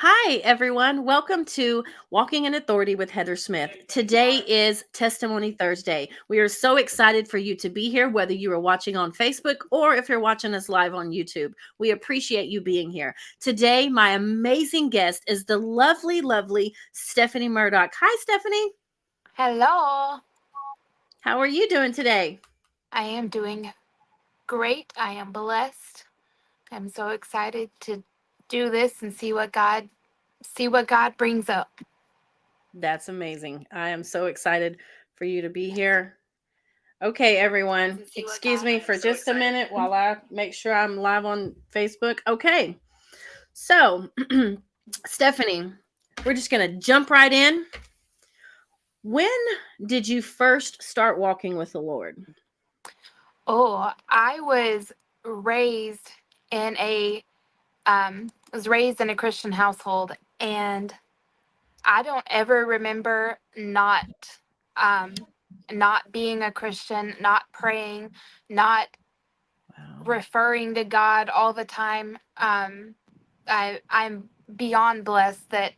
Hi, everyone. Welcome to Walking in Authority with Heather Smith. Today is Testimony Thursday. We are so excited for you to be here, whether you are watching on Facebook or if you're watching us live on YouTube. We appreciate you being here. Today, my amazing guest is the lovely Stephanie Murdock. Hi, Stephanie. Hello. How are you doing today? I am doing great. I am blessed. I'm so excited to do this and see what God brings up. That's amazing. I am so excited for you to be here. Okay, everyone, excuse me for just a minute while I make sure I'm live on Facebook. Okay, so Stephanie, we're just going to jump right in. When did you first start walking with the Lord? Oh, in a was raised in a Christian household, and I don't ever remember um not being a Christian, not praying, not Wow. referring to God all the time. I'm beyond blessed that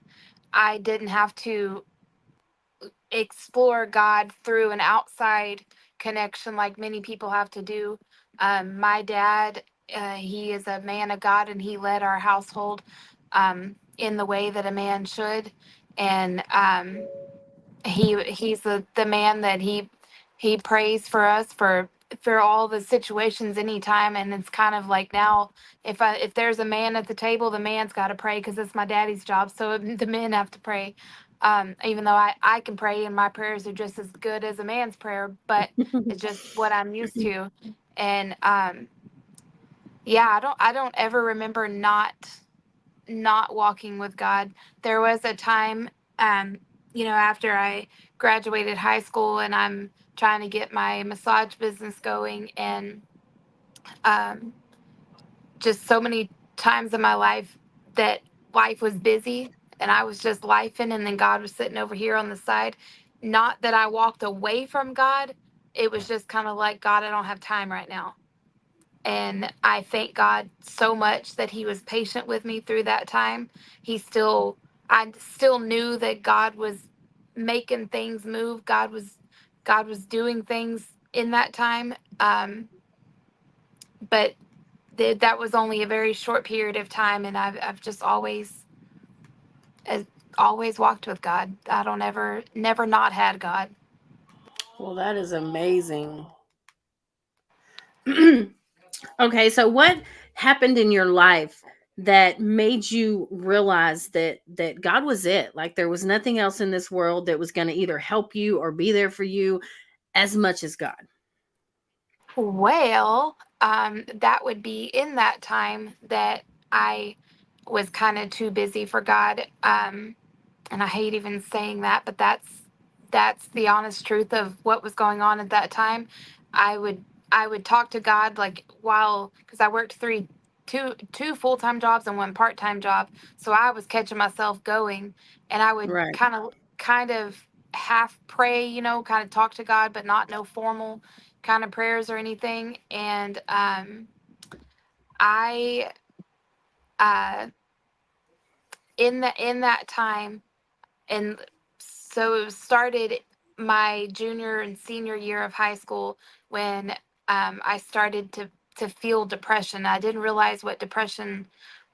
I didn't have to explore God through an outside connection like many people have to do. My dad, he is a man of God, and he led our household in the way that a man should. And he's the man that he prays for us for all the situations anytime. And it's kind of like now, if there's a man at the table, the man's got to pray because it's my daddy's job, so the men have to pray. Even though I can pray and my prayers are just as good as a man's prayer, but it's just what I'm used to. And yeah, I don't ever remember not walking with God. There was a time, after I graduated high school, and I'm trying to get my massage business going, and um, just so many times in my life that life was busy and I was just lifing, and then God was sitting over here on the side. Not that I walked away from God, it was just kind of like, God, I don't have time right now. And I thank God so much that He was patient with me through that time. I still knew that God was making things move. God was doing things in that time. But that was only a very short period of time, and I've just uh, always walked with God. I don't ever never not had God. Well, that is amazing. Okay, so what happened in your life that made you realize that God was it? Like there was nothing else in this world that was going to either help you or be there for you as much as God. Well, that would be in that time that I was kind of too busy for God. And I hate even saying that, but that's the honest truth of what was going on at that time. I would talk to God, like, while, because I worked two full-time jobs and one part-time job, so I was catching myself going, and I would Right. kind of half pray, kind of talk to God, but not no formal kind of prayers or anything. And I uh, in that time, and so it started my junior and senior year of high school when I started to feel depression. I didn't realize what depression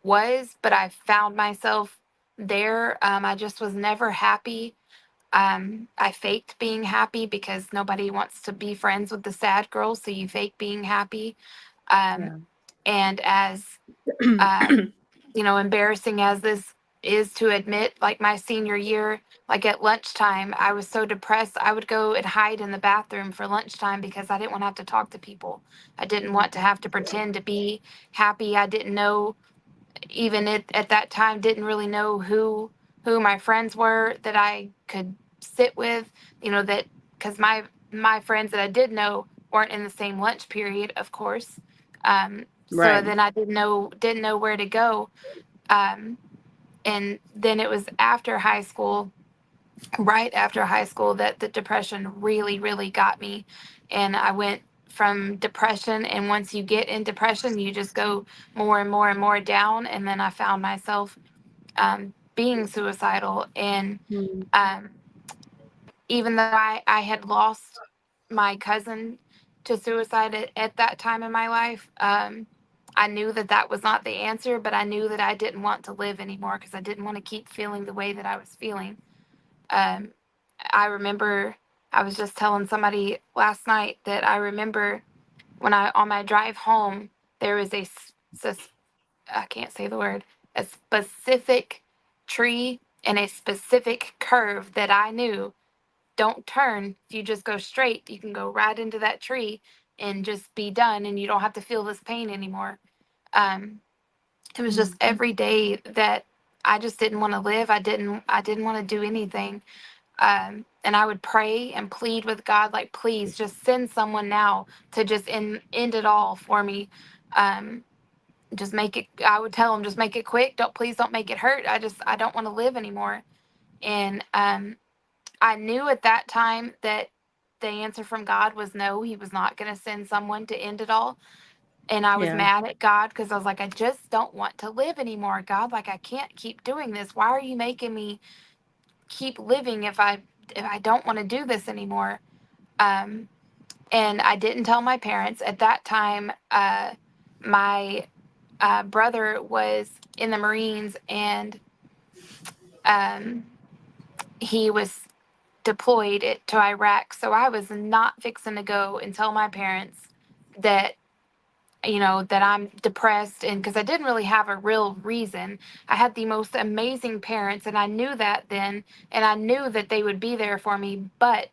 was, but I found myself there. I just was never happy. I faked being happy because nobody wants to be friends with the sad girl, so you fake being happy. Um, Yeah. and as embarrassing as this is to admit, like my senior year, like at lunchtime, I was so depressed. I would go and hide in the bathroom for lunchtime because I didn't want to have to talk to people. I didn't want to have to pretend to be happy. I didn't know, even at that time, didn't really know who my friends were that I could sit with, that, because my friends that I did know weren't in the same lunch period, of course. So Right. then I didn't know where to go. um, and then it was after high school, right after high school, that the depression really, really got me. And I went from depression, and once you get in depression, you just go more and more and more down. And then I found myself being suicidal. And Mm. um, even though I had lost my cousin to suicide at that time in my life, I knew that that was not the answer, but I knew that I didn't want to live anymore because I didn't want to keep feeling the way that I was feeling. Um, I remember I was just telling somebody last night that I remember when on my drive home, there was I can't say the word, a specific tree and a specific curve that I knew don't turn. If you just go straight, you can go right into that tree and just be done, and you don't have to feel this pain anymore. Um, it was just every day that I just didn't want to live. I didn't want to do anything. And I would pray and plead with God, like, please just send someone now to just end it all for me. Um, just make it, I would tell him, just make it quick. Please don't make it hurt. I don't want to live anymore. And I knew at that time that the answer from God was no, he was not going to send someone to end it all. And I was Yeah. mad at God because I was like, I just don't want to live anymore. God, like, I can't keep doing this. Why are you making me keep living if I don't want to do this anymore? Um, and I didn't tell my parents at that time. My brother was in the Marines, and um, he was deployed to Iraq. So I was not fixing to go and tell my parents that, that I'm depressed, and because I didn't really have a real reason. I had the most amazing parents, and I knew that then, and I knew that they would be there for me. But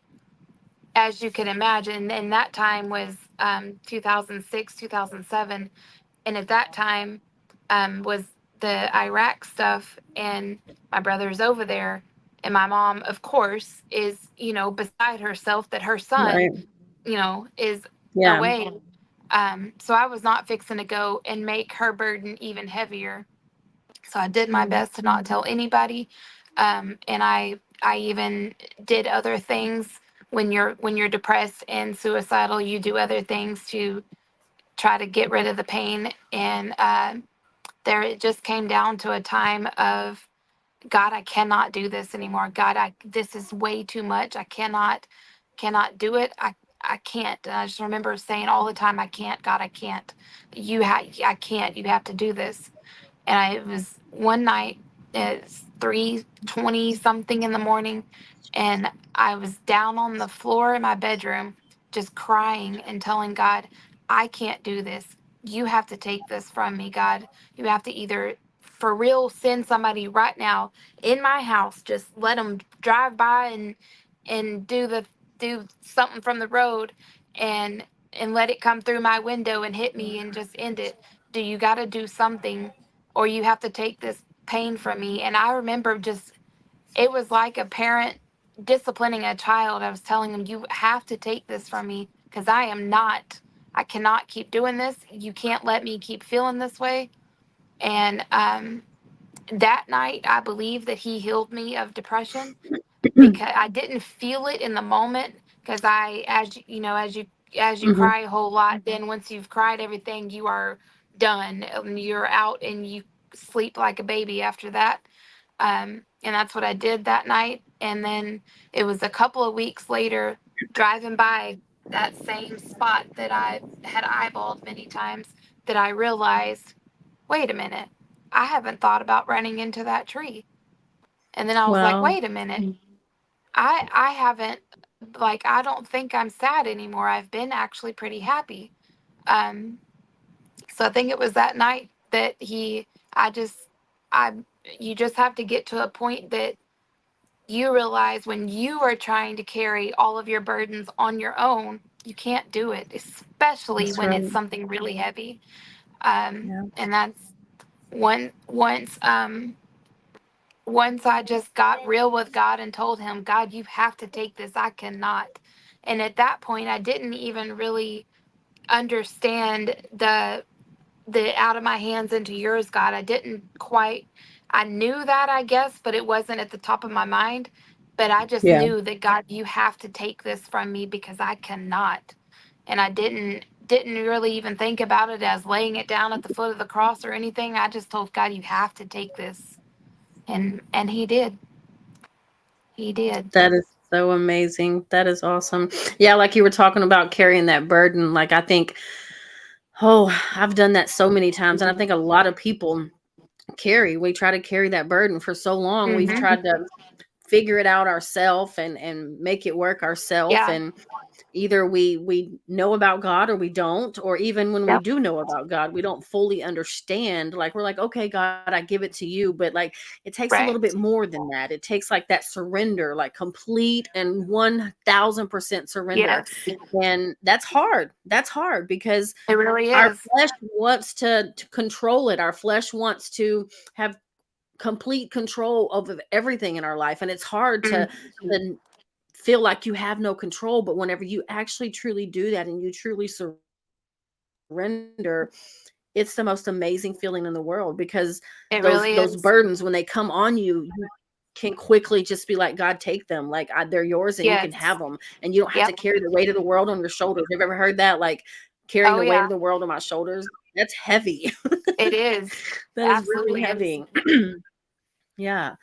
as you can imagine, and that time was 2006, 2007, and at that time was the Iraq stuff, and my brother's over there, and my mom, of course, is beside herself that her son, Right. is Yeah. away. So I was not fixing to go and make her burden even heavier. So I did my Mm. best to not tell anybody, and I even did other things. When you're depressed and suicidal, you do other things to try to get rid of the pain. And there, it just came down to a time of, God, I cannot do this anymore. God, this is way too much. I cannot do it. I can't. And I just remember saying all the time, I can't, God, I can't. I can't. You have to do this. And it was one night, it's 3:20 something in the morning, and I was down on the floor in my bedroom just crying and telling God, I can't do this. You have to take this from me, God. You have to either for real send somebody right now in my house, just let them drive by and do something from the road, and let it come through my window and hit me and just end it. Do you got to do something, or you have to take this pain from me? And I remember just, it was like a parent disciplining a child. I was telling him, you have to take this from me because I cannot keep doing this. You can't let me keep feeling this way. And that night, I believe that he healed me of depression because I didn't feel it in the moment. Because as you Hmm. cry a whole lot, then once you've cried everything, you are done. You're out and you sleep like a baby after that. And that's what I did that night. And then it was a couple of weeks later, driving by that same spot that I had eyeballed many times, that I realized, wait a minute, I haven't thought about running into that tree. And then I was like, Well, wait a minute, I haven't, like, I don't think I'm sad anymore. I've been actually pretty happy. Um, so I think it was that night that I just, I, you just have to get to a point that you realize when you are trying to carry all of your burdens on your own, you can't do it, especially that's when right. it's something really heavy. Yeah. And that's one, once I just got real with God and told him, God, you have to take this. I cannot. And at that point, I didn't even really understand the out of my hands into yours, God. I didn't quite, I knew that, I guess, but it wasn't at the top of my mind. But I just Yeah. knew that, God, you have to take this from me because I cannot. And I didn't really even think about it as laying it down at the foot of the cross or anything. I just told God, you have to take this. And he did. He did. That is so amazing. That is awesome. Yeah, like you were talking about carrying that burden. Like I think, oh, I've done that so many times. And I think a lot of people we try to carry that burden for so long. We've Mhm. tried to figure it out ourselves and make it work ourselves. Yeah. And either we know about God or we don't, or even when we Yep. do know about God, we don't fully understand. Like we're like, okay, God, I give it to you, but like it takes a little Right. bit more than that. It takes like that surrender, like complete and 1000% surrender. Yes. And that's hard. That's hard because It really our is. flesh wants to control it. Our flesh wants to have complete control over everything in our life, and it's hard Mm. to feel like you have no control. But whenever you actually truly do that and you truly surrender, it's the most amazing feeling in the world, because It those really those is. burdens, when they come on you, you can quickly just be like, God, take them. Like they're yours and you can Yes. have them, and you don't have to Yep. carry the weight of the world on your shoulders. Have you ever heard that? Like, carrying Oh the weight yeah. of the world on my shoulders, that's heavy. It is. That is really Absolutely is. heavy. Yeah.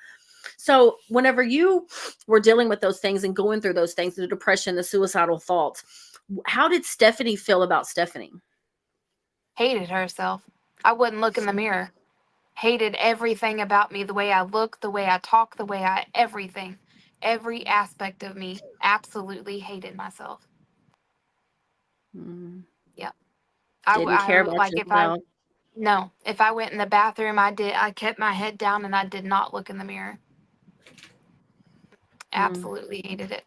So, whenever you were dealing with those things and going through those things, the depression, the suicidal thoughts, how did Stephanie feel about Stephanie? Hated herself. I wouldn't look in the mirror. Hated everything about me, the way I look, the way I talk, the way I everything. Every aspect of me. Absolutely hated myself. Mm, Yep. didn't care about Like if I yourself. no, if I went in the bathroom, I kept my head down and I did not look in the mirror. Mm. Absolutely hated it.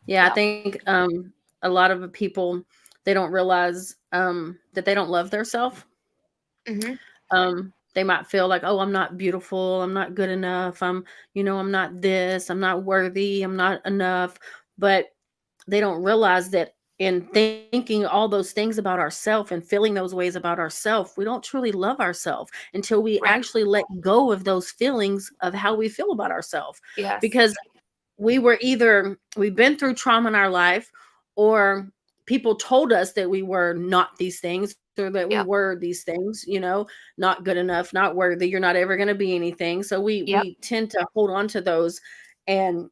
Yeah, I Yep. think a lot of people, they don't realize that they don't love themselves. Mhm. They might feel like, oh, I'm not beautiful, I'm not good enough, I'm not this, I'm not worthy, I'm not enough. But they don't realize that in thinking all those things about ourselves and feeling those ways about ourselves, we don't truly love ourselves until we Right. actually let go of those feelings of how we feel about ourselves. Yes. Because we've been through trauma in our life, or people told us that we were not these things, or that we Yep. were these things, not good enough, not worthy, you're not ever going to be anything. So Yep. we tend to hold on to those, and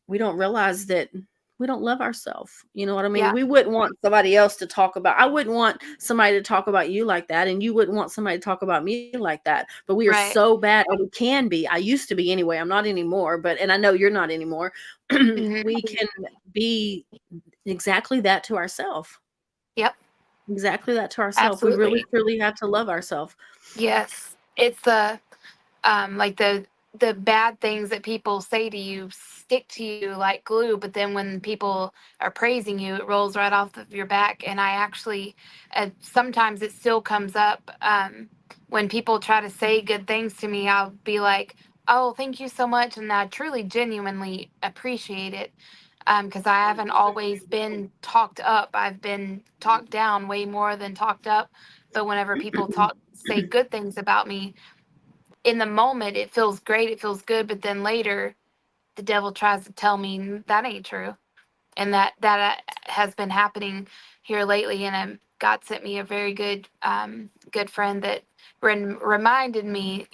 we don't realize that we don't love ourselves. You know what I mean? Yeah. We wouldn't want somebody else to talk about, I wouldn't want somebody to talk about you like that, and you wouldn't want somebody to talk about me like that. But we are Right. so bad, or we can be. I used to be anyway. I'm not anymore, but and I know you're not anymore. Mhm. We can be exactly that to ourselves. Yep. Exactly that to ourselves. We really Absolutely. truly have to love ourselves. Yes. It's like the bad things that people say to you stick to you like glue, but then when people are praising you, it rolls right off of your back. And I actually sometimes it still comes up when people try to say good things to me. I'll be like, oh, thank you so much, and I truly genuinely appreciate it, because I haven't always been talked up. I've been talked down way more than talked up. But whenever people say good things about me, in the moment it feels great, it feels good, but then later the devil tries to tell me that ain't true. And that has been happening here lately. And God sent me a very good friend that reminded me,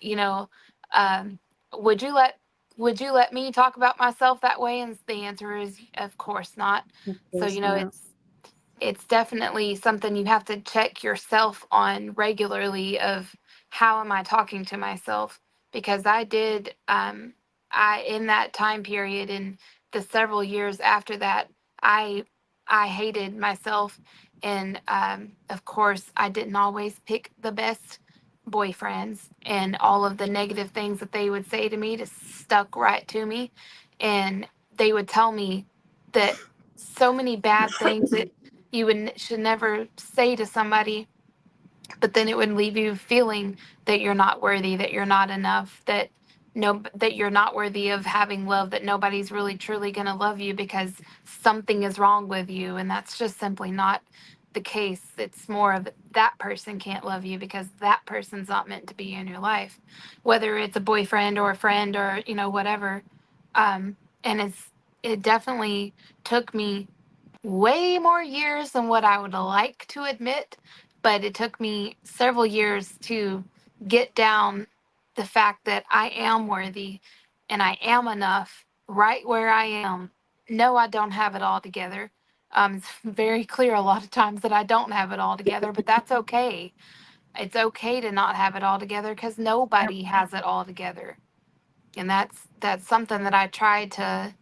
um, would you let me talk about myself that way? And the answer is of course not. Of So course not. it's definitely something you have to check yourself on regularly of how am I talking to myself, because I did I in that time period and the several years after that, I I hated myself. And of course I didn't always pick the best boyfriends, and all of the negative things that they would say to me just stuck right to me. And they would tell me that so many bad things that should never say to somebody, but then it would leave you feeling that you're not worthy, that you're not enough, that you're not worthy of having love, that nobody's really truly going to love you because something is wrong with you. And that's just simply not the case. It's more of that person can't love you because that person's not meant to be in your life, whether it's a boyfriend or a friend or whatever. And it definitely took me way more years than what I would like to admit, but it took me several years to get down. the fact that I am worthy and I am enough right where I am. No, I don't have it all together. It's very clear a lot of times that I don't have it all together, but that's okay. It's okay to not have it all together because nobody has it all together. And that's something that I try to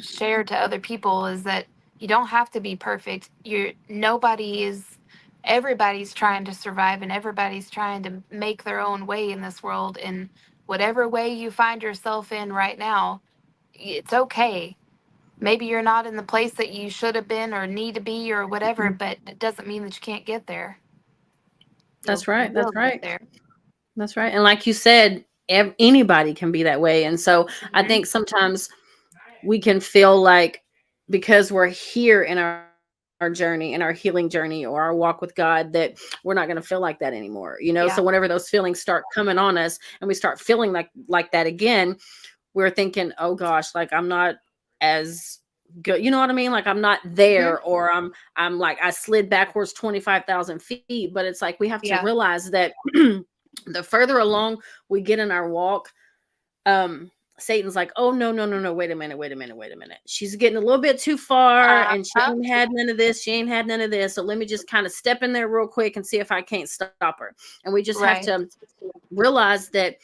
share to other people, is that you don't have to be perfect. You're nobody is Everybody's trying to survive and everybody's trying to make their own way in this world, and whatever way you find yourself in right now, it's okay. Maybe you're not in the place that you should have been or need to be or whatever, but it doesn't mean that you can't get there. That's You right. That's will get right. there. That's right. And like you said, anybody can be that way. And so I Hmm. think sometimes we can feel like because we're here in our journey, in our healing journey or our walk with God, that we're not going to feel like that anymore. So Yeah. whenever those feelings start coming on us and we start feeling like that again, we're thinking, oh gosh, like I'm not as good. You know what I mean? Like I'm not Hmm. there, or I'm like I slid backwards 25,000 feet. But it's like we have to Yeah. realize that the further along we get in our walk, Satan's like, oh no, no, no, no, wait a minute, wait a minute, wait a minute. She's getting a little bit too far and she Uh-huh. ain't had none of this, she ain't had none of this. So let me just kind of step in there real quick and see if I can't stop her. And we just have Right. to realize that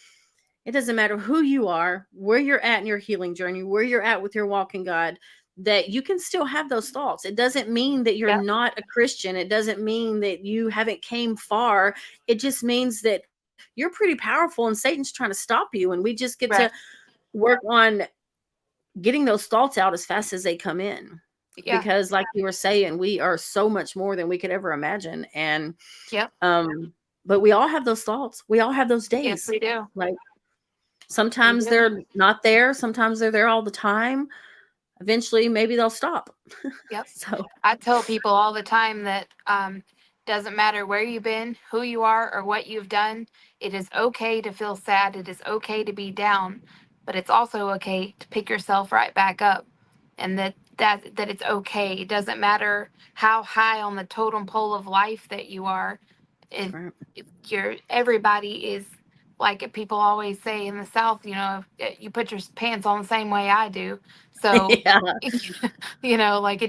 it doesn't matter who you are, where you're at in your healing journey, where you're at with your walk in God, that you can still have those thoughts. It doesn't mean that you're Yep. not a Christian. It doesn't mean that you haven't came far. It just means that you're pretty powerful and Satan's trying to stop you. And we just get to Right. work on getting those thoughts out as fast as they come in. Yeah. Because like you were saying, we are so much more than we could ever imagine. And Yep. but we all have those thoughts. We all have those Yes, days. we do. Like We sometimes do. they're not there, sometimes they're there all the time. Eventually maybe they'll stop. Yep. So I tell people all the time that doesn't matter where you've been, who you are, or what you've done. It is okay to feel sad. It is okay to be down, but it's also okay to pick yourself right back up, and that it's okay. It doesn't matter how high on the totem pole of life that you are. that's If, right. if everybody is, like people always say in the South, you put your pants on the same way I do. So, Yeah, like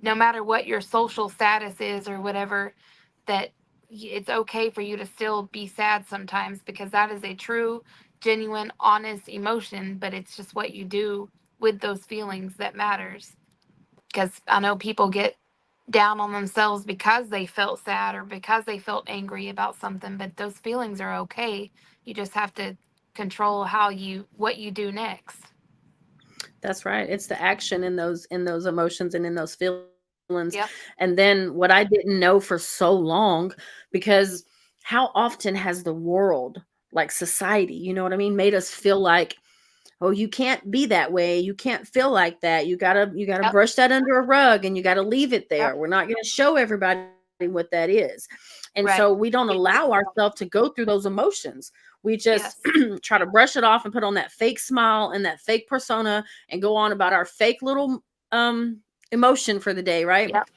no matter what your social status is or whatever, that it's okay for you to still be sad sometimes, because that is a true, genuine, honest emotion, but it's just what you do with those feelings that matters. Because I know people get down on themselves because they felt sad or because they felt angry about something, but those feelings are okay. You just have to control what you do next. that's right. It's the action in those emotions and in those feelings. Yep. And then what I didn't know for so long, because how often has the world, like society, you know what I mean, made us feel like, oh, you can't be that way, you can't feel like that, you got to Yep. brush that under a rug and you got to leave it Yep. there. We're not going to show everybody what that is. And so we Right. don't allow ourselves to go through those emotions. We just Yes. try to brush it off and put on that fake smile and that fake persona and go on about our fake little emotion for the day, right? Yep.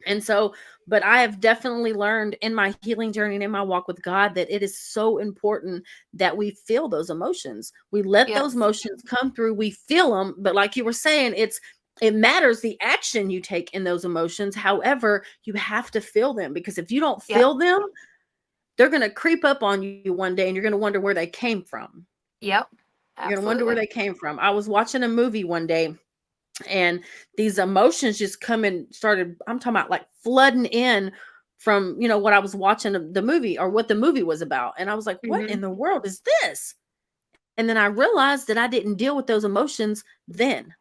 And so, but I have definitely learned in my healing journey and in my walk with God that it is so important that we feel those emotions. We let those Yes. emotions come through, we feel them, but like you were saying, it matters the action you take in those emotions. However, you have to feel them, because if you don't Yep. feel them, they're going to creep up on you one day and you're going to wonder where they came from. Yep. You're going to wonder where Absolutely. they came from. I was watching a movie one day and these emotions just come and started, I'm talking about like flooding in from what I was watching the movie or what the movie was about, and I was like, what Hmm. in the world is this? And then I realized that I didn't deal with those emotions then.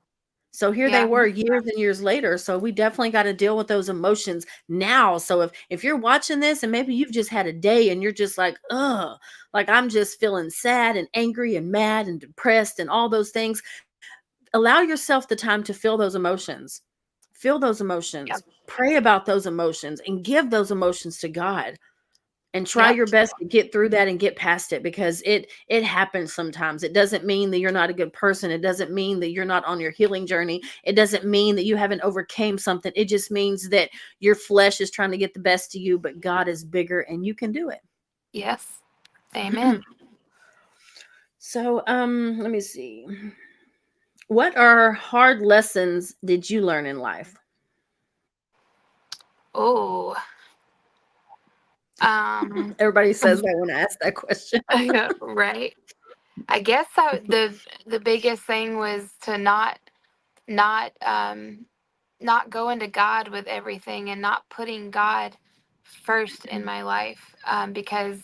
So here they Yeah. were years and years later. So we definitely got to deal with those emotions now. So if you're watching this and maybe you've just had a day and you're just like, ugh, like I'm just feeling sad and angry and mad and depressed and all those things, allow yourself the time to feel those emotions. Feel those emotions. Yep. Pray about those emotions and give those emotions to God, and try Yep. your best to get through that and get past it, because it happens sometimes. It doesn't mean that you're not a good person. It doesn't mean that you're not on your healing journey. It doesn't mean that you haven't overcame something. It just means that your flesh is trying to get the best of you, but God is bigger and you can do it. Yes. Amen. So, let me see. What are hard lessons did you learn in life? Oh, um, Everybody says that when I ask that question. right. I guess the biggest thing was to not not going to God with everything and not putting God first in my life, because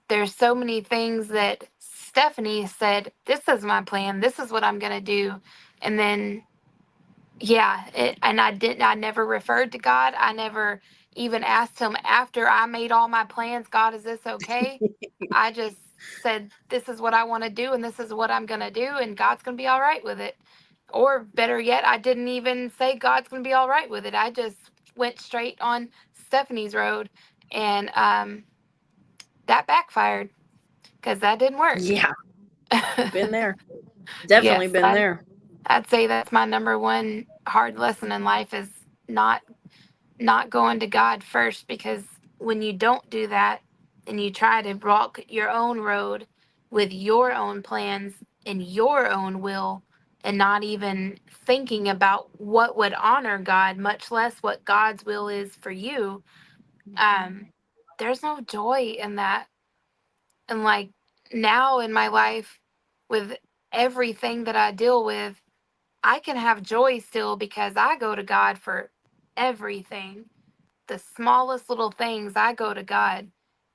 there's so many things that Stephanie said, this is my plan, this is what I'm going to do. And then, yeah, and I never referred to God. I never even asked him after I made all my plans, God, is this okay? I just said, this is what I want to do and this is what I'm going to do, and God's going to be all right with it. Or better yet, I didn't even say God's going to be all right with it. I just went straight on Stephanie's road, and that backfired because that didn't work. Yeah, been there. Definitely Yes, been there. I'd say that's my number one hard lesson in life is not not going to God first, because when you don't do that and you try to walk your own road with your own plans and your own will, and not even thinking about what would honor God, much less what God's will is for you, um, there's no joy in that. And like now in my life, with everything that I deal with, I can have joy still because I go to God for everything. The smallest little things, I go to God.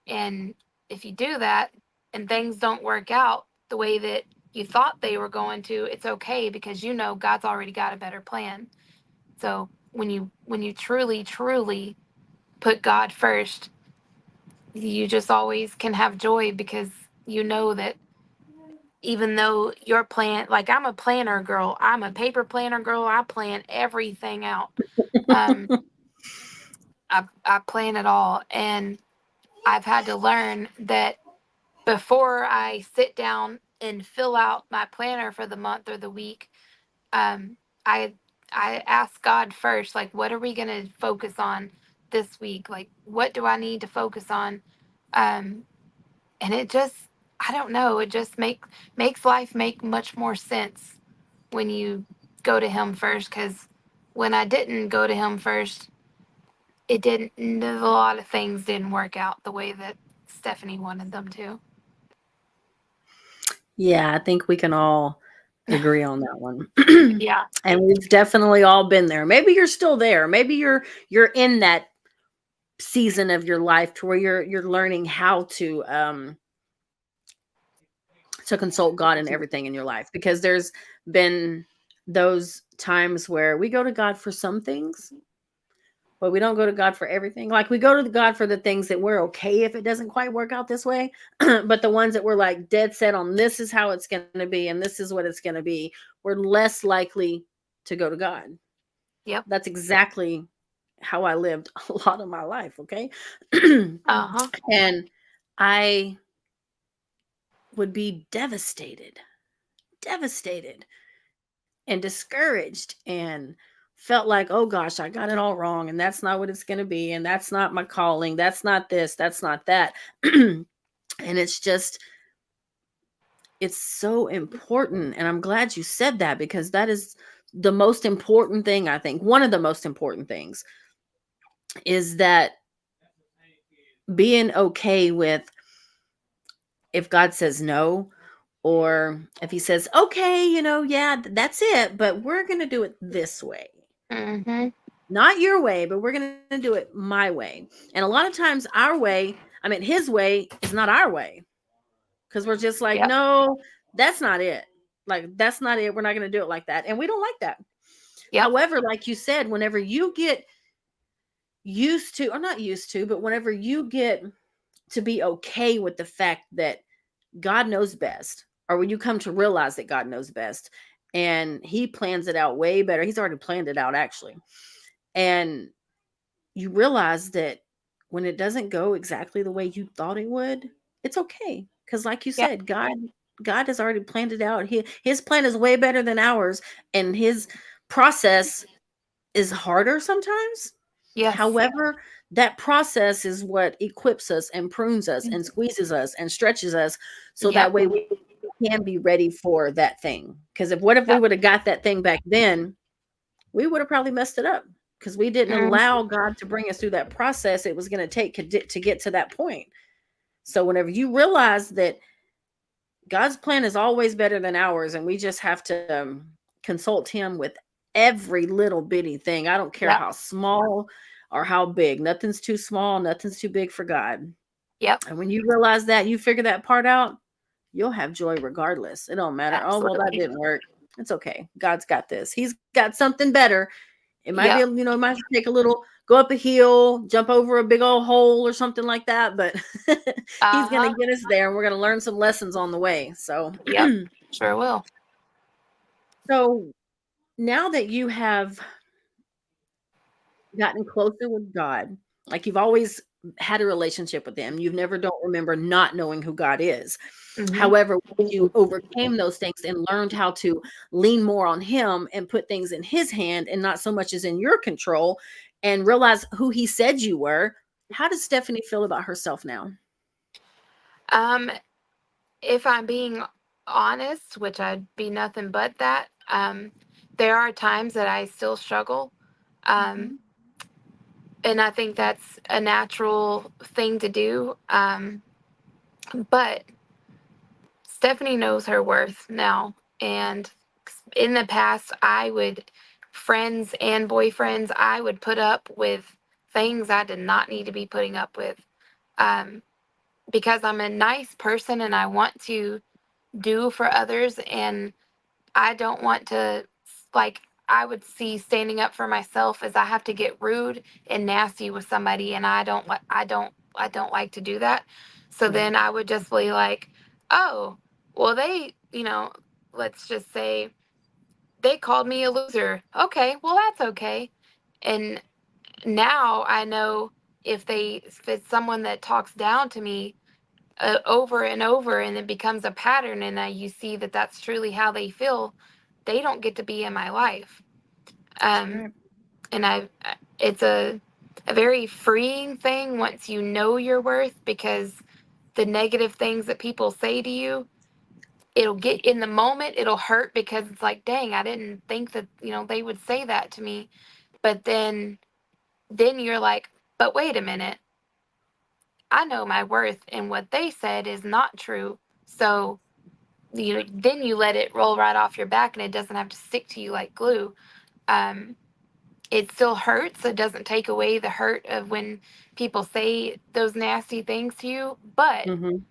And if you do that and things don't work out the way that you thought they were going to, it's okay because you know God's already got a better plan. So when you truly put God first, you just always can have joy because you know that even though your plan, like I'm a planner girl, I'm a paper planner girl, I plan everything out. Um, I plan it all, and I've had to learn that before I sit down and fill out my planner for the month or the week, um, I I ask God first, like, what are we gonna focus on this week? Like, what do I need to focus on? Um, and it just, I don't know, it just makes life make much more sense when you go to Him first. Because when I didn't go to Him first, it didn't. A lot of things didn't work out the way that Stephanie wanted them to. Yeah, I think we can all agree on that one. Yeah. And we've definitely all been there. Maybe you're still there. Maybe you're in that season of your life to where you're learning how to consult God in everything in your life, because there's been those times where we go to God for some things, but we don't go to God for everything. Like we go to God for the things that we're okay if it doesn't quite work out this way, but the ones that we're like dead set on, this is how it's going to be and this is what it's going to be, we're less likely to go to God. Yep. That's exactly how I lived a lot of my life, okay? Uh huh. And I would be devastated and discouraged and felt like, oh gosh, I got it all wrong. And that's not what it's going to be. And that's not my calling. That's not this. That's not that. And it's just, it's so important. And I'm glad you said that, because that is the most important thing. I think one of the most important things is that being okay with if God says no, or if he says, okay, yeah, that's it, but we're going to do it this way. Mm-hmm. Not your way, but we're going to do it my way. And a lot of times our way, I mean, his way is not our way, because we're just like, Yep. no, that's not it. Like, that's not it. We're not going to do it like that. And we don't like that. Yep. However, like you said, whenever you get used to, or not used to, but whenever you get to be okay with the fact that God knows best, or when you come to realize that God knows best and he plans it out way better. He's already planned it out, actually. And you realize that when it doesn't go exactly the way you thought it would, it's okay. Because like you Yep. said, God has already planned it out. His plan is way better than ours, and his process is harder sometimes. Yes. However, that process is what equips us and prunes us and squeezes us and stretches us, so that Yep. way we can be ready for that thing. Because what if we Yep. would have got that thing back then, we would have probably messed it up because we didn't Mm, allow God to bring us through that process it was going to take to get to that point. So whenever you realize that God's plan is always better than ours, and we just have to consult Him with every little bitty thing. I don't care yep. how small or how big. Nothing's too small, nothing's too big for God. Yep. And when you realize that, you figure that part out, you'll have joy regardless. It don't matter. Oh, well, that Absolutely. didn't work. It's okay. God's got this. He's got something better. It might be, Yep. it might take a little, go up a hill, jump over a big old hole or something like that, but He's going Uh-huh. to get us there, and we're going to learn some lessons on the way. So, Yep. Sure will. so now that you have gotten closer with God, like you've always had a relationship with Him, you've never don't remember not knowing who God is. Hmm. However, when you overcame those things and learned how to lean more on Him and put things in His hand and not so much as in your control, and realize who He said you were, how does Stephanie feel about herself now? Um, if I'm being honest, which I'd be nothing but that, there are times that I still struggle. Um, Mhm. and I think that's a natural thing to do. But Stephanie knows her worth now. And in the past, friends and boyfriends, I would put up with things I did not need to be putting up with. Um, because I'm a nice person and I want to do for others. And I don't want to, like, I would see standing up for myself as I have to get rude and nasty with somebody. And I don't like to do that. So Right. then I would just be like, oh, well, let's just say they called me a loser. Okay, well, that's okay. And now I know if it's someone that talks down to me over and over, and it becomes a pattern, and you see that that's truly how they feel, they don't get to be in my life. That's Um, right. and it's a very freeing thing once you know your worth, because the negative things that people say to you, it'll get in the moment, it'll hurt because it's like, dang, I didn't think that, they would say that to me. But then you're like, but wait a minute, I know my worth, and what they said is not true. So then you let it roll right off your back, and it doesn't have to stick to you like glue. Um, it still hurts. It doesn't take away the hurt of when people say those nasty things to you, but Mhm.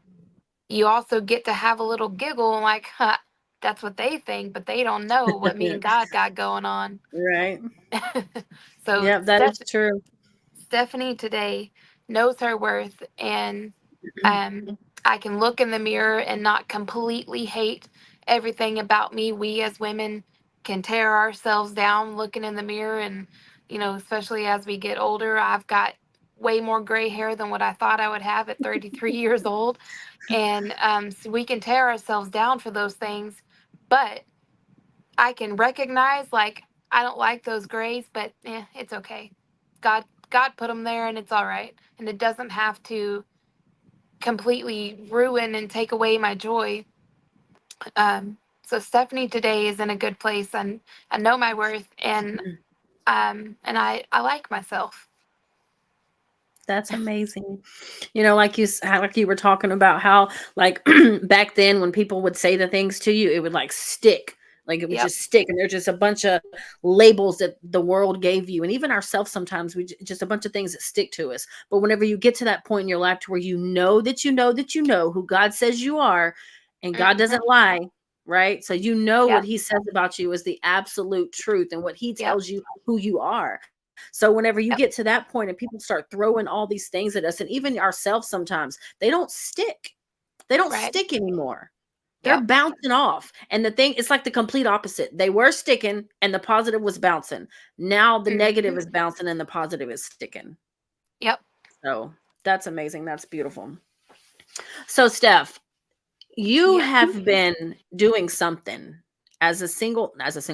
you also get to have a little giggle and like, huh, that's what they think, but they don't know what me and God got going on. Right. So Yeah, that is true. Stephanie today knows her worth, and I can look in the mirror and not completely hate everything about me. We as women can tear ourselves down looking in the mirror, and especially as we get older, I've got way more gray hair than what I thought I would have at 33 years old, and so we can tear ourselves down for those things, but I can recognize, like, I don't like those grays, but it's okay. God put them there, and it's all right, and it doesn't have to completely ruin and take away my joy. So Stephanie today is in a good place, and I know my worth, and I like myself. That's amazing. Like like you were talking about how, like, back then when people would say the things to you, it would like stick. Like it would Yep. just stick, and there's just a bunch of labels that the world gave you, and even ourselves. Sometimes just a bunch of things that stick to us. But whenever you get to that point in your life to where you know that you know that you know who God says you are, and God Mm-hmm. doesn't lie, right? So you know what Yep. He says about you is the absolute truth, and what He Yep. tells you who you are. So whenever you Yep. get to that point and people start throwing all these things at us, and even ourselves sometimes, they don't stick. They don't Right. stick anymore. They're Yep. bouncing off. And the thing, it's like the complete opposite. They were sticking and the positive was bouncing. Now the Mm-hmm. negative is bouncing and the positive is sticking. Yep. So that's amazing. That's beautiful. So, Steph, you Yep. have been doing something as a single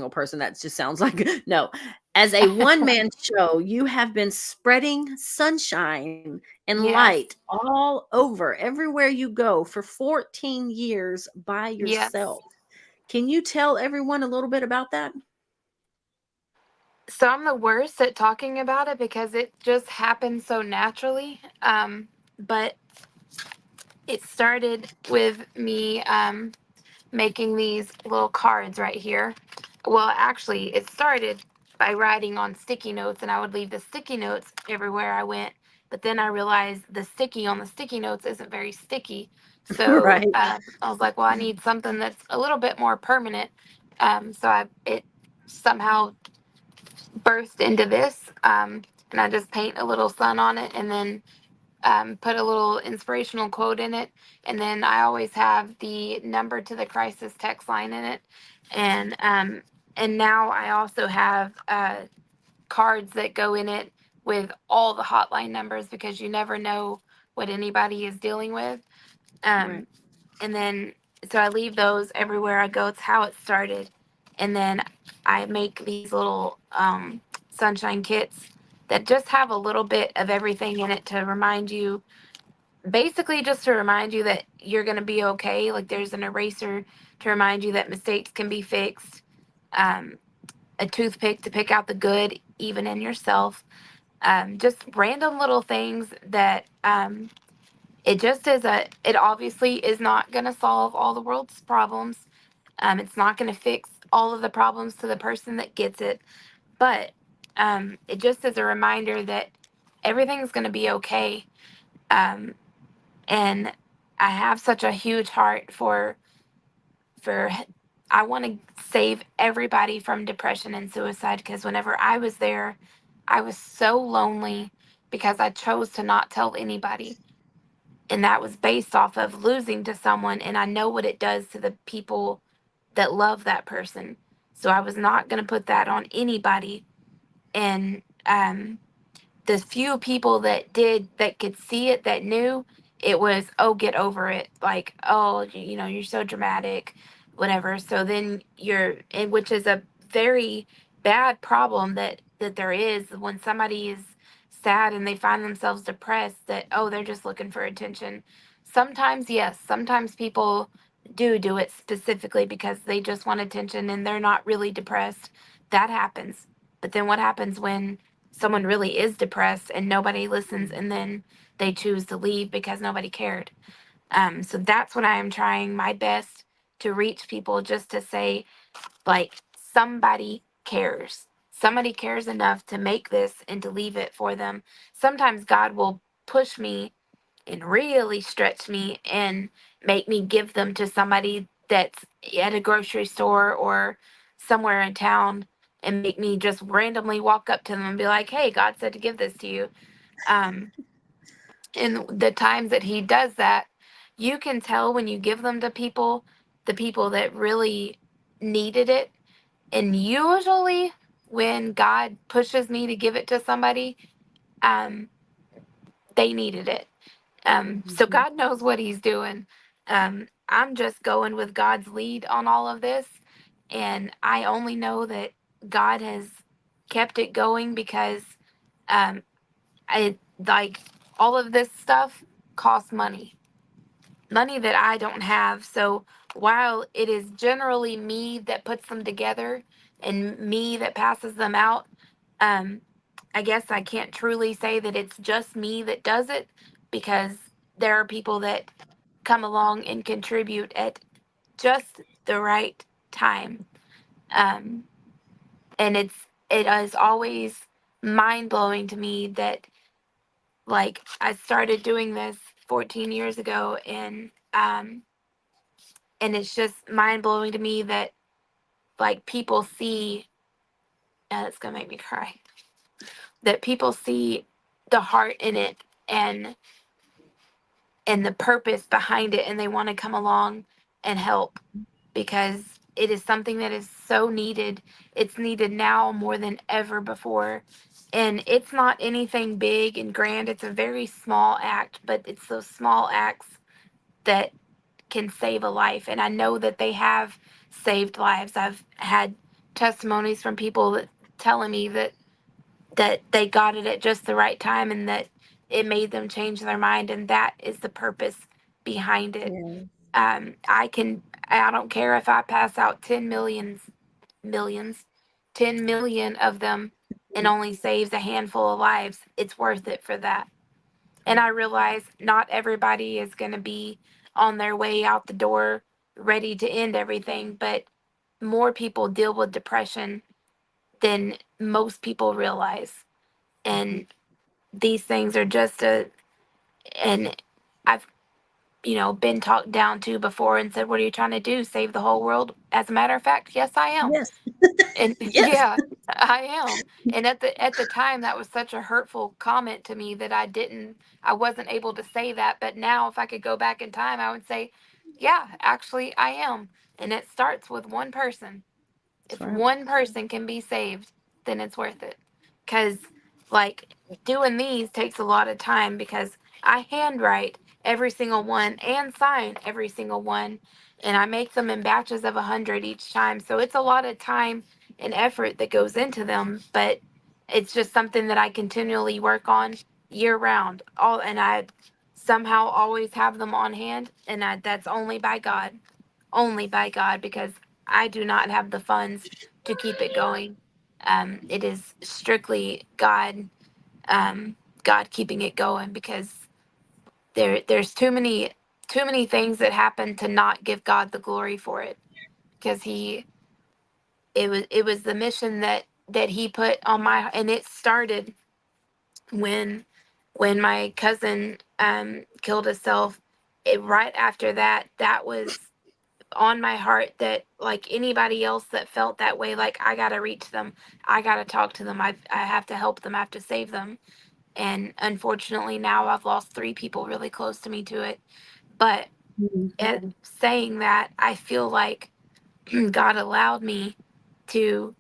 person. That just sounds like no, As a one man show, you have been spreading sunshine and Yes. light all over, everywhere you go for 14 years by Yes. yourself. Can you tell everyone a little bit about that? So I'm the worst at talking about it because it just happened so naturally. But it started with me making these little cards right here. Well, actually, it started by writing on sticky notes, and I would leave the sticky notes everywhere I went. But then I realized the sticky on the sticky notes isn't very sticky. So Right. I was like, well, I need something that's a little bit more permanent. It somehow burst into this. And I just paint a little sun on it, and then put a little inspirational quote in it, and then I always have the number to the crisis text line in it, and now I also have cards that go in it with all the hotline numbers because you never know what anybody is dealing with. Right. Um, and then so I leave those everywhere I go. It's how it started, and then I make these little sunshine kits that just have a little bit of everything in it to remind you, basically just to remind you that you're going to be okay. Like there's an eraser to remind you that mistakes can be fixed, um, a toothpick to pick out the good even in yourself, just random little things that it just is a it obviously is not going to solve all the world's problems. It's not going to fix all of the problems to the person that gets it, but it just is a reminder that everything's going to be okay. um, and I have such a huge heart for I want to save everybody from depression and suicide, because whenever I was there, I was so lonely because I chose to not tell anybody, and that was based off of losing to someone, and I know what it does to the people that love that person. So I was not going to put that on anybody. And the few people that did, that could see it, that knew, it was, oh, get over it, like, oh, you're so dramatic, whatever. So then you're, and which is a very bad problem that there is when somebody is sad and they find themselves depressed, that, oh, they're just looking for attention. Sometimes, yes, sometimes people do it specifically because they just want attention and they're not really depressed. That happens. But then what happens when someone really is depressed and nobody listens, and then they choose to leave because nobody cared? So that's what I am trying my best to reach people, just to say, like, somebody cares. Somebody cares enough to make this and to leave it for them. Sometimes God will push me and really stretch me and make me give them to somebody that's at a grocery store or somewhere in town, and make me just randomly walk up to them and be like, hey, God said to give this to you. Um, and the times that he does that, you can tell when you give them to people, the people that really needed it. And usually when God pushes me to give it to somebody, um, they needed it. So Mhm. God knows what he's doing. I'm just going with God's lead on all of this. And I only know that God has kept it going because um, I like all of this stuff costs money that I don't have. So while it is generally me that puts them together and me that passes them out, um, I guess I can't truly say that it's just me that does it, because there are people that come along and contribute at just the right time. Um, and it is always mind blowing to me that, like, I started doing this 14 years ago, and it's just mind blowing to me that, like, people see, it's gonna make me cry, that people see the heart in it, and the purpose behind it, and they want to come along and help, because it is something that is so needed. It's needed now more than ever before. And it's not anything big and grand. It's a very small act, but it's those small acts that can save a life. And I know that they have saved lives. I've had testimonies from people that telling me that they got it at just the right time and that it made them change their mind, and that is the purpose behind it. Yeah. I don't care if I pass out 10 million of them and only saves a handful of lives. It's worth it for that. And I realize not everybody is going to be on their way out the door ready to end everything, but more people deal with depression than most people realize. And these things are just and I've, been talked down to before and said, "What are you trying to do? Save the whole world?" As a matter of fact, yes, I am. Yes. And Yes. yeah, I am. And at the time, that was such a hurtful comment to me that I wasn't able to say that. But now, if I could go back in time, I would say, yeah, actually, I am. And it starts with one person. That's If right. one person can be saved, then it's worth it. Because, like, doing these takes a lot of time because I handwrite every single one and sign every single one. And I make them in batches of 100 each time. So it's a lot of time and effort that goes into them. But it's just something that I continually work on year round. And I somehow always have them on hand. And that's only by God, because I do not have the funds to keep it going. It is strictly God keeping it going, because there's too many things that happen to not give God the glory for it, because it was the mission that He put on my, and it started when my cousin killed himself. Right after that was on my heart, that like anybody else that felt that way, like I gotta reach them, I gotta talk to them, I have to help them, I have to save them. And unfortunately, now I've lost 3 people really close to me to it. But Mhm. saying that, I feel like God allowed me to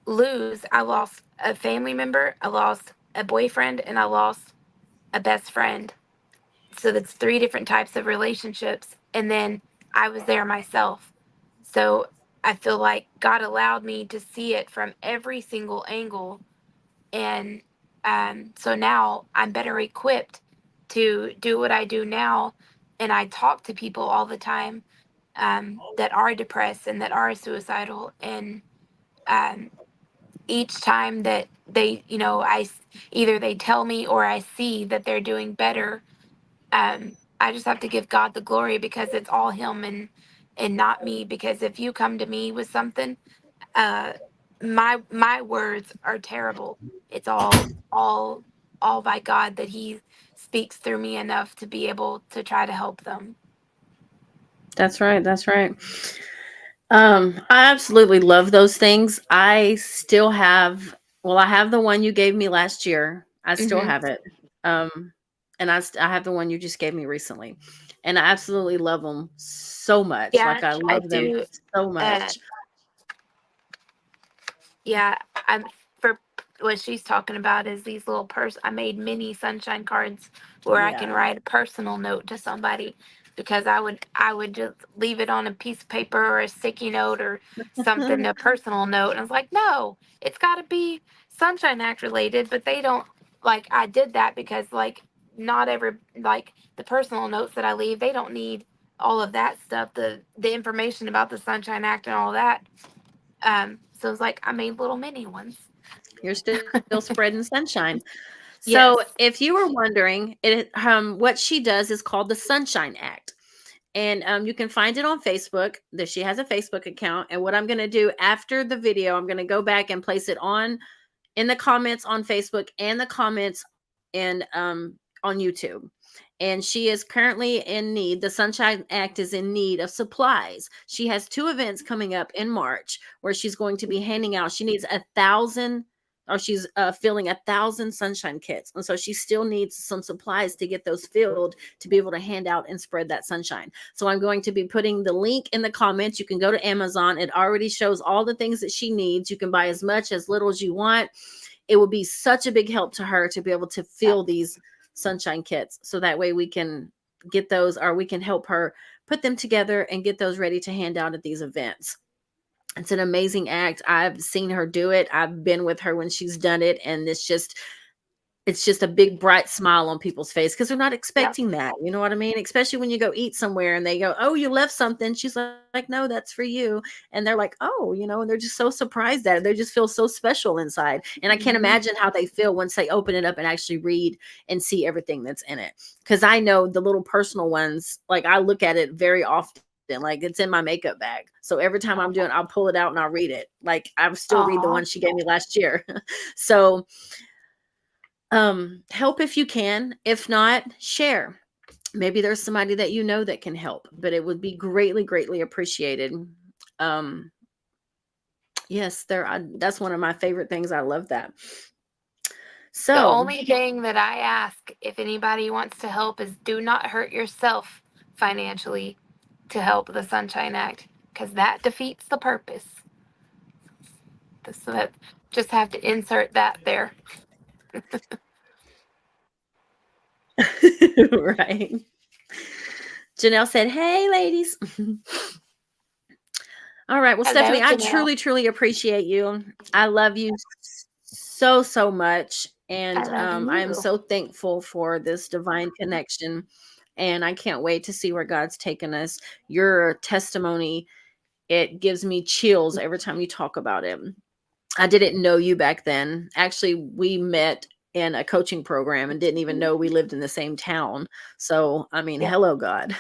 lose. I lost a family member, I lost a boyfriend, and I lost a best friend. So that's 3 different types of relationships. And then I was there myself. So I feel like God allowed me to see it from every single angle. And so now I'm better equipped to do what I do now. And I talk to people all the time that are depressed and that are suicidal. And um, each time that they, either they tell me or I see that they're doing better, I just have to give God the glory, because it's all Him and not me. Because if you come to me with something, uh, my words are terrible. It's all by God, that He speaks through me enough to be able to try to help them. That's right. That's right. I absolutely love those things. I still have, well, I have the one you gave me last year. I still Hmm. have it. And I have the one you just gave me recently. And I absolutely love them so much. Yeah, Like I I love them do. so Uh, much. Yeah, I'm for what she's talking about is these little I made mini sunshine cards where I can Yeah. write a personal note to somebody, because I would just leave it on a piece of paper or a sticky note or something, a personal note. And I was like, no, it's got to be Sunshine Act related. But they don't, like, I did that because, like, not every, like, the personal notes that I leave, they don't need all of that stuff, the information about the Sunshine Act and all that. So it's like I made little mini ones. You're still spreading sunshine. So Yes. if you were wondering, what she does is called the Sunshine Act. And you can find it on Facebook. That she has a Facebook account. And what I'm going to do after the video, I'm going to go back and place it in the comments on Facebook and the comments in on YouTube. And she is currently in need. The Sunshine Act is in need of supplies. She has 2 events coming up in March where she's going to be handing out. She needs 1,000, or she's filling 1,000 sunshine kits, and so she still needs some supplies to get those filled to be able to hand out and spread that sunshine. So I'm going to be putting the link in the comments. You can go to Amazon. It already shows all the things that she needs. You can buy as much as little as you want. It will be such a big help to her to be able to fill these sunshine kits, so that way we can get those, or we can help her put them together and get those ready to hand out at these events. It's an amazing act. I've seen her do it. I've been with her when she's done it, and it's just a big bright smile on people's face because they're not Yep. expecting that. You know what I mean? Especially when you go eat somewhere and they go, "Oh, you left something." She's like, "No, that's for you." And they're like, "Oh," and they're just so surprised at it. They just feel so special inside. And I can't Hmm. imagine how they feel once they open it up and actually read and see everything that's in it. Because I know the little personal ones, like I look at it very often. Like it's in my makeup bag. So every time I'm doing, I'll pull it out and I'll read it. Like I still read the one Aw. she gave me last year. So help if you can. If not, share. Maybe there's somebody that you know that can help, but it would be greatly, greatly appreciated. Um, yes, that's one of my favorite things. I love that. The So, only thing that I ask if anybody wants to help is do not hurt yourself financially to help the Sunshine Act, because that defeats the purpose. So that just have to insert that there. right. Janelle said, "Hey, ladies." All right. Well, Hello, Stephanie, I Janelle. truly, truly appreciate you. I love you so, so much. I And love I am you. so thankful for this divine connection. And I can't wait to see where God's taken us. Your testimony, it gives me chills every time you talk about it. I didn't know you back then. Actually, we met in a coaching program and didn't even know we lived in the same town. So, I mean, Yeah. hello, God.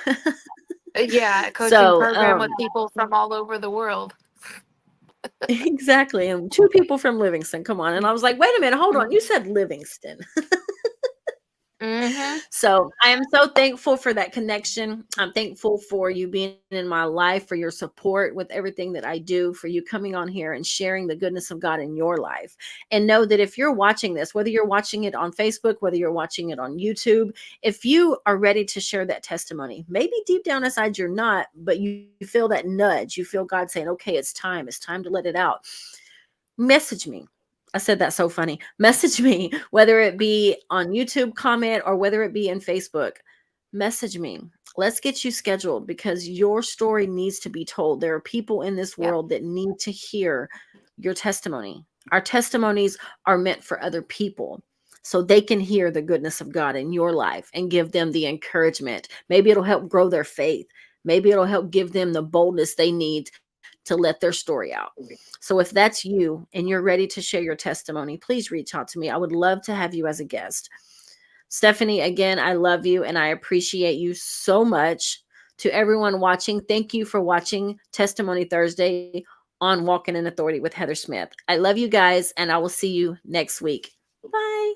Yeah, a coaching So, program with people from all over the world. exactly. And two people from Livingston. Come on. And I was like, wait a minute, hold on. You said Livingston. Mm-hmm. So I am so thankful for that connection. I'm thankful for you being in my life, for your support with everything that I do, for you coming on here and sharing the goodness of God in your life. And know that if you're watching this, whether you're watching it on Facebook, whether you're watching it on YouTube, if you are ready to share that testimony, maybe deep down inside you're not, but you feel that nudge, you feel God saying, okay, it's time to let it out. Message me. I said that so funny. Message me, whether it be on YouTube comment or whether it be in Facebook. Message me. Let's get you scheduled because your story needs to be told. There are people in this Yep. world that need to hear your testimony. Our testimonies are meant for other people so they can hear the goodness of God in your life and give them the encouragement. Maybe it'll help grow their faith. Maybe it'll help give them the boldness they need to let their story out. So if that's you and you're ready to share your testimony, please reach out to me. I would love to have you as a guest. Stephanie, again, I love you and I appreciate you so much. To everyone watching, thank you for watching Testimony Thursday on Walking in Authority with Heather Smith. I love you guys and I will see you next week. Bye.